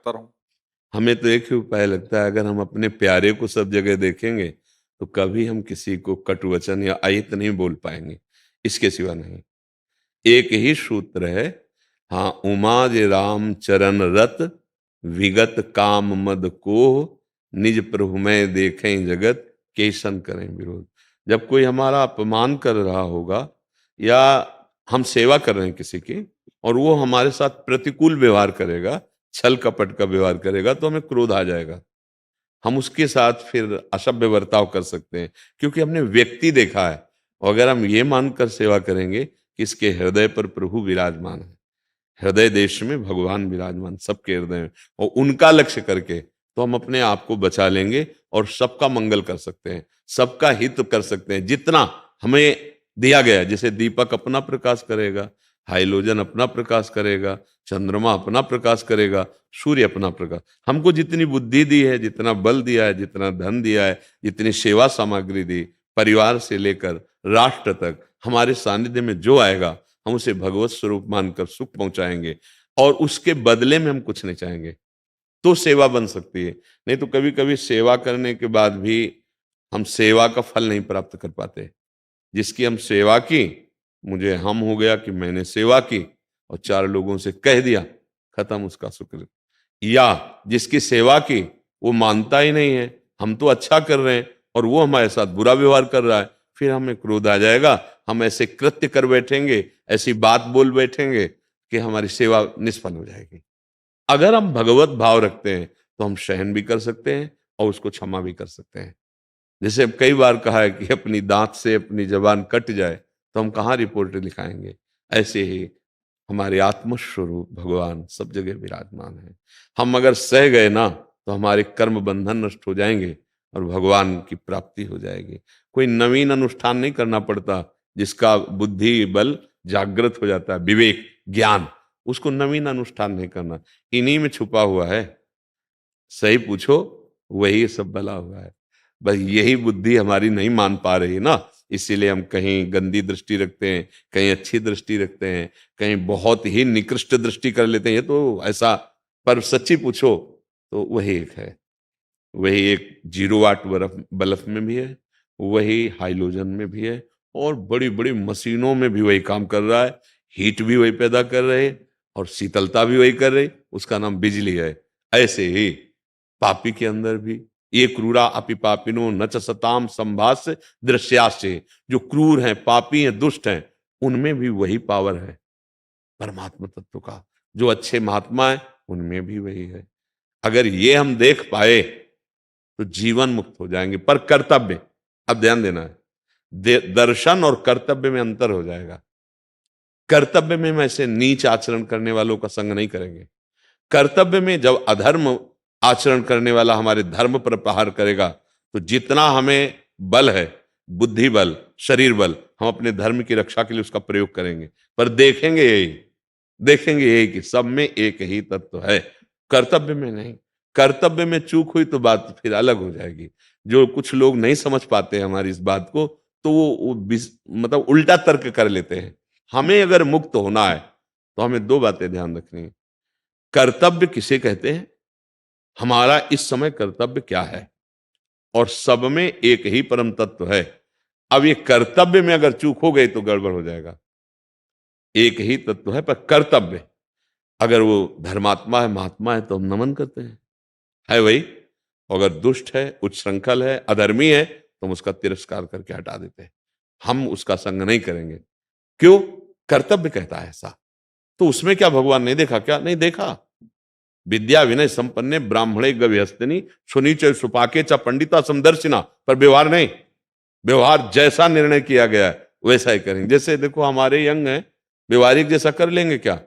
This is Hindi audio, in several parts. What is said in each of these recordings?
करता रहूं। हमें तो एक ही उपाय लगता है, अगर हम अपने प्यारे को सब जगह देखेंगे तो कभी हम किसी को कटु वचन या अहित नहीं बोल पाएंगे, इसके सिवा नहीं। एक ही सूत्र है, हाँ, उमा जे राम चरण रत, विगत काम मद को, निज प्रभु में देखें जगत, केसन करें विरोध। जब कोई हमारा अपमान कर रहा होगा या हम सेवा कर रहे हैं किसी की और वो हमारे साथ प्रतिकूल व्यवहार करेगा, छल कपट का व्यवहार करेगा, तो हमें क्रोध आ जाएगा। हम उसके साथ फिर असभ्य बर्ताव कर सकते हैं, क्योंकि हमने व्यक्ति देखा है। और अगर हम ये मानकर सेवा करेंगे कि इसके हृदय पर प्रभु विराजमान है, हृदय देश में भगवान विराजमान सबके हृदय में, और उनका लक्ष्य करके, तो हम अपने आप को बचा लेंगे और सबका मंगल कर सकते हैं, सबका हित कर सकते हैं। जितना हमें दिया गया है, जैसे दीपक अपना प्रकाश करेगा, हाइलोजन अपना प्रकाश करेगा, चंद्रमा अपना प्रकाश करेगा, सूर्य अपना प्रकाश। हमको जितनी बुद्धि दी है, जितना बल दिया है, जितना धन दिया है, जितनी सेवा सामग्री दी, परिवार से लेकर राष्ट्र तक, हमारे सानिध्य में जो आएगा हम उसे भगवत स्वरूप मानकर सुख पहुंचाएंगे, और उसके बदले में हम कुछ नहीं चाहेंगे, तो सेवा बन सकती है। नहीं तो कभी कभी सेवा करने के बाद भी हम सेवा का फल नहीं प्राप्त कर पाते। जिसकी हम सेवा की, मुझे हम हो गया कि मैंने सेवा की और चार लोगों से कह दिया, खत्म उसका शुक्र। या जिसकी सेवा की वो मानता ही नहीं है, हम तो अच्छा कर रहे हैं और वो हमारे साथ बुरा व्यवहार कर रहा है, फिर हमें क्रोध आ जाएगा, हम ऐसे कृत्य कर बैठेंगे, ऐसी बात बोल बैठेंगे कि हमारी सेवा निष्फल हो जाएगी। अगर हम भगवत भाव रखते हैं तो हम सहन भी कर सकते हैं और उसको क्षमा भी कर सकते हैं। जैसे अब कई बार कहा है कि अपनी दांत से अपनी जबान कट जाए तो हम कहाँ रिपोर्ट लिखाएंगे, ऐसे ही हमारे आत्मस्वरूप भगवान सब जगह विराजमान है। हम अगर सह गए ना तो हमारे कर्म बंधन नष्ट हो जाएंगे और भगवान की प्राप्ति हो जाएगी। कोई नवीन अनुष्ठान नहीं करना पड़ता, जिसका बुद्धि बल जागृत हो जाता है, विवेक ज्ञान, उसको नवीन अनुष्ठान नहीं करना, इन्हीं में छुपा हुआ है। सही पूछो, वही सब भला हुआ है। बस यही बुद्धि हमारी नहीं मान पा रही ना, इसीलिए हम कहीं गंदी दृष्टि रखते हैं, कहीं अच्छी दृष्टि रखते हैं, कहीं बहुत ही निकृष्ट दृष्टि कर लेते हैं। ये तो ऐसा, पर सच्ची पूछो तो वही एक है। वही एक 0 वाट बल्ब में भी है, वही हाइलोजन में भी है, और बड़ी बड़ी मशीनों में भी वही काम कर रहा है। हीट भी वही पैदा कर रहे और शीतलता भी वही कर रही, उसका नाम बिजली है। ऐसे ही पापी के अंदर भी, ये क्रूरा अपि पापिनो न च सताम संभास्य दृश्यास्य, जो क्रूर हैं, पापी हैं, दुष्ट हैं, उनमें भी वही पावर है परमात्मा तत्व का। जो अच्छे महात्मा है उनमें भी वही है। अगर ये हम देख पाए तो जीवन मुक्त हो जाएंगे। पर कर्तव्य, अब ध्यान देना है, दर्शन और कर्तव्य में अंतर हो जाएगा। कर्तव्य में हम ऐसे नीच आचरण करने वालों का संग नहीं करेंगे। कर्तव्य में जब अधर्म आचरण करने वाला हमारे धर्म पर प्रहार करेगा, तो जितना हमें बल है, बुद्धि बल, शरीर बल, हम अपने धर्म की रक्षा के लिए उसका प्रयोग करेंगे। पर देखेंगे यही कि सब में एक ही तत्व है, कर्तव्य में नहीं। कर्तव्य में चूक हुई तो बात फिर अलग हो जाएगी। जो कुछ लोग नहीं समझ पाते हैं हमारी इस बात को, तो वो मतलब उल्टा तर्क कर लेते हैं। हमें अगर मुक्त होना है तो हमें दो बातें ध्यान रखनी है। कर्तव्य किसे कहते हैं, हमारा इस समय कर्तव्य क्या है, और सब में एक ही परम तत्व है। अब ये कर्तव्य में अगर चूक हो गई तो गड़बड़ हो जाएगा। एक ही तत्व है पर कर्तव्य, अगर वो धर्मात्मा है, महात्मा है, तो हम नमन करते हैं, है वही। अगर दुष्ट है, उच्छृंखल है, अधर्मी है, तो हम उसका तिरस्कार करके हटा देते हैं, हम उसका संग नहीं करेंगे। क्यों? कर्तव्य कहता है ऐसा। तो उसमें क्या भगवान नहीं देखा क्या? नहीं देखा। विद्या विनय संपन्ने ब्राह्मणे गव्यस्तिनी सुनीच सुपाके च पंडिता समदर्शिना, पर व्यवहार नहीं। व्यवहार जैसा निर्णय किया गया है वैसा ही करेंगे। जैसे देखो हमारे यंग हैं, व्यवहारिक जैसा कर लेंगे क्या?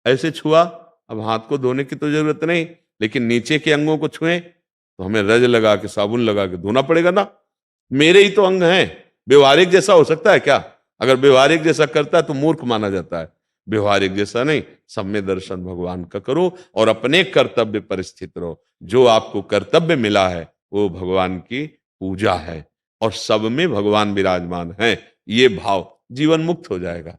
ऐसे छुआ, अब हाथ को धोने की तो जरूरत नहीं, लेकिन नीचे के अंगों को छुए तो हमें रज लगा के, साबुन लगा के धोना पड़ेगा ना। मेरे ही तो अंग हैं, व्यवहारिक जैसा हो सकता है क्या? अगर व्यवहारिक जैसा करता है तो मूर्ख माना जाता है। व्यवहारिक जैसा नहीं, सब में दर्शन भगवान का करो और अपने कर्तव्य पर स्थित रहो। जो आपको कर्तव्य मिला है वो भगवान की पूजा है, और सब में भगवान विराजमान है, ये भाव, जीवन मुक्त हो जाएगा।